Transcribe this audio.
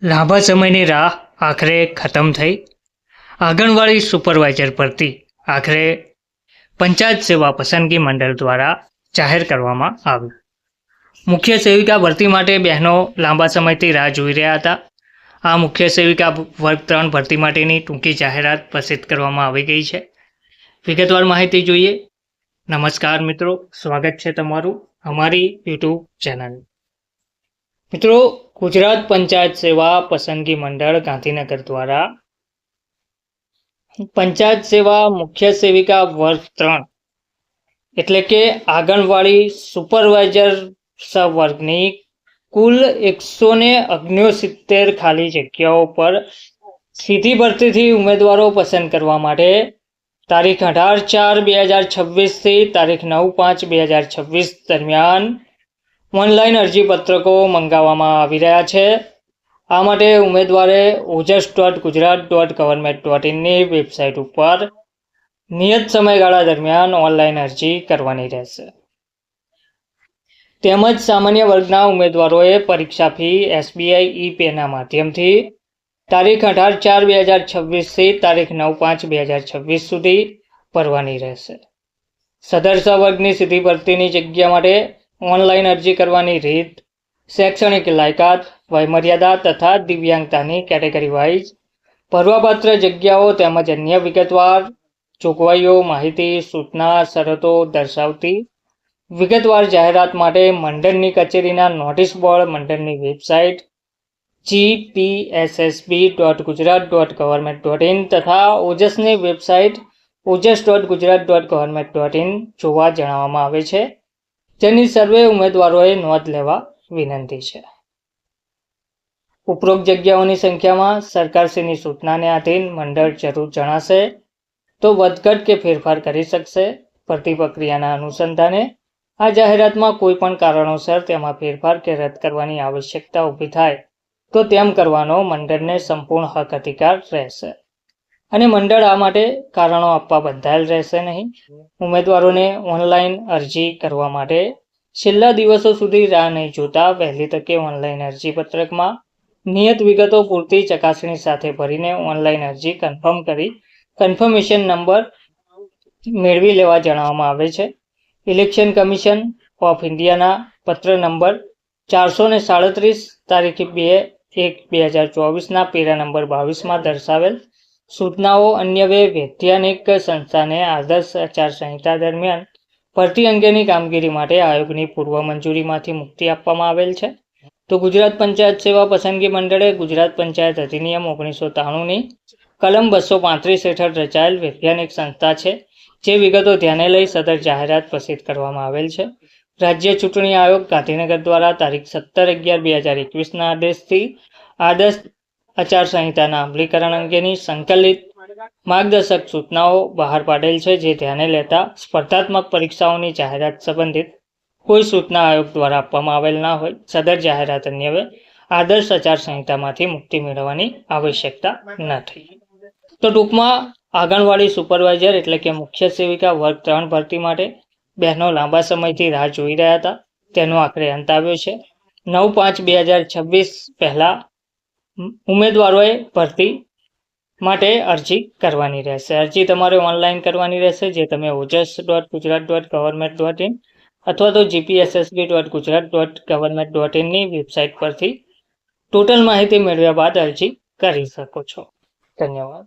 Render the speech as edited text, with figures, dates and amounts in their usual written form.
લાંબા સમયની રાહ આખરે ખતમ થઈ। આંગણવાડી સુપરવાઇઝર ભરતી આખરે પંચાયત સેવા પસંદગી મંડળ દ્વારા જાહેર કરવામાં આવી। મુખ્ય સેવિકા ભરતી માટે બહેનો લાંબા સમયથી રાહ જોઈ રહ્યા હતા। આ મુખ્ય સેવિકા વર્ગ 3 ભરતી માટેની ટૂંકી જાહેરાત પ્રસિદ્ધ કરવામાં આવી ગઈ છે। વિગતવાર માહિતી જોઈએ। નમસ્કાર મિત્રો, સ્વાગત છે તમારું અમારી યુટ્યુબ ચેનલ। મિત્રો, ગુજરાત પંચાયત સેવા પસંદગી મંડળ ગાંધીનગર દ્વારા પંચાયત સેવા મુખ્ય સેવિકા વર્ગ 3 એટલે કે આંગણવાડી સુપરવાઇઝર વર્ગની કુલ 169 ખાલી જગ્યાઓ પર સીધી ભરતીથી ઉમેદવારો પસંદ કરવા માટે તારીખ 18/4/2026 થી તારીખ 9/5/2026 દરમિયાન ઓનલાઈન અરજીપત્રકો મંગાવવામાં આવી રહ્યા છે। આ માટે ઉમેદવારે ojas.gujarat.government.in ની વેબસાઇટ ઉપર નિયત સમયગાળા દરમિયાન ઓનલાઈન અરજી કરવાની રહેશે। તેમજ સામાન્ય વર્ગના ઉમેદવારોએ પરીક્ષા ફી SBI e-payના માધ્યમથી તારીખ 18/4/2026 થી તારીખ 9/5/2026 સુધી ભરવાની રહેશે। સદર વર્ગની સીધી ભરતીની જગ્યા માટે ઓનલાઈન અરજી કરવાની રીત, શૈક્ષણિક લાયકાત, વયમર્યાદા તથા દિવ્યાંગતાની કેટેગરી વાઇઝ ભરવાપાત્ર જગ્યાઓ તેમજ અન્ય વિગતવાર જોગવાઈઓ, માહિતી, સૂચના, શરતો દર્શાવતી વિગતવાર જાહેરાત માટે મંડળની કચેરીના નોટિસ બોર્ડ, મંડળની વેબસાઇટ gpssb.gujarat.government.in તથા ઓજસની વેબસાઇટ ojas.gujarat.government.in જોવા જણાવવામાં આવે છે, જેની સર્વે ઉમેદવારોએ નોંધ લેવા વિનંતી છે। ઉપરોક્ત જગ્યાઓની સંખ્યામાં સરકારશ્રીની સૂચનાને આધીન મંડળ જરૂર જણાશે તો વધઘટ કે ફેરફાર કરી શકશે। ભરતી પ્રક્રિયાના અનુસંધાને આ જાહેરાતમાં કોઈ પણ કારણોસર તેમાં ફેરફાર કે રદ કરવાની આવશ્યકતા ઊભી થાય તો તેમ કરવાનો મંડળને સંપૂર્ણ હક અધિકાર રહેશે અને મંડળ આ માટે કારણો આપવા બંધાયેલ રહેશે નહીં। ઉમેદવારોને ઓનલાઈન અરજી કરવા માટે છેલ્લા દિવસો સુધી રાહ નહીં જોતા વહેલી તકે ઓનલાઈન અરજીપત્રકમાં નિયત વિગતો પૂરતી ચકાસણી સાથે ભરીને ઓનલાઈન અરજી કન્ફર્મ કરી કન્ફર્મેશન નંબર મેળવી લેવા જણાવવામાં આવે છે। ઇલેક્શન કમિશન ઓફ ઇન્ડિયાના પત્ર નંબર 437 તારીખ 2/1/2024ના પેરા નંબર 22માં દર્શાવેલ સૂચનાઓ અન્યવે વૈધાનિક સંસ્થાને આદર્શ આચારસંહિતા દરમિયાન ભરતી અંગેની કામગીરી માટે આયોગની પૂર્વ મંજૂરીમાંથી મુક્તિ આપવામાં આવેલ છે। તો ગુજરાત પંચાયત સેવા પસંદગી મંડળે ગુજરાત પંચાયત અધિનિયમ 1993ની કલમ 235 હેઠળ રચાયેલ વૈધાનિક સંસ્થા છે, જે વિગતો ધ્યાને લઈ સદર જાહેરાત પ્રસિદ્ધ કરવામાં આવેલ છે। રાજ્ય ચૂંટણી આયોગ ગાંધીનગર દ્વારા તારીખ 17/11/2021ના આદેશથી આદર્શ આચારસંહિતાના અમલીકરણ અંગેની સંકલિત માર્ગદર્શક સૂચનાઓ બહાર પાડેલ છે, જે ધ્યાને લેતા સ્પર્ધાત્મક પરીક્ષાઓની જાહેરાત સંબંધિત કોઈ સૂચના આયોગ દ્વારા આપવામાં આવેલ ના હોય સદર જાહેરાત અન્વયે આદર્શ આચારસંહિતામાંથી મુક્તિ મેળવવાની આવશ્યકતા નથી। તો ટૂંકમાં આંગણવાડી સુપરવાઇઝર એટલે કે મુખ્ય સેવિકા વર્ગ 3 ભરતી માટે બહેનો લાંબા સમયથી રાહ જોઈ રહ્યા હતા, તેનો આખરે અંત આવ્યો છે। 9/5/2026 પહેલા ઉમેદવારોએ ભરતી માટે અરજી કરવાની રહેશે। અરજી તમારે ઓનલાઈન કરવાની રહેશે, જે તમે ojas.gujarat.government.in અથવા તો gpssb.gujarat.government.in ની વેબસાઇટ પરથી ટોટલ માહિતી મેળવ્યા બાદ અરજી કરી શકો છો। ધન્યવાદ।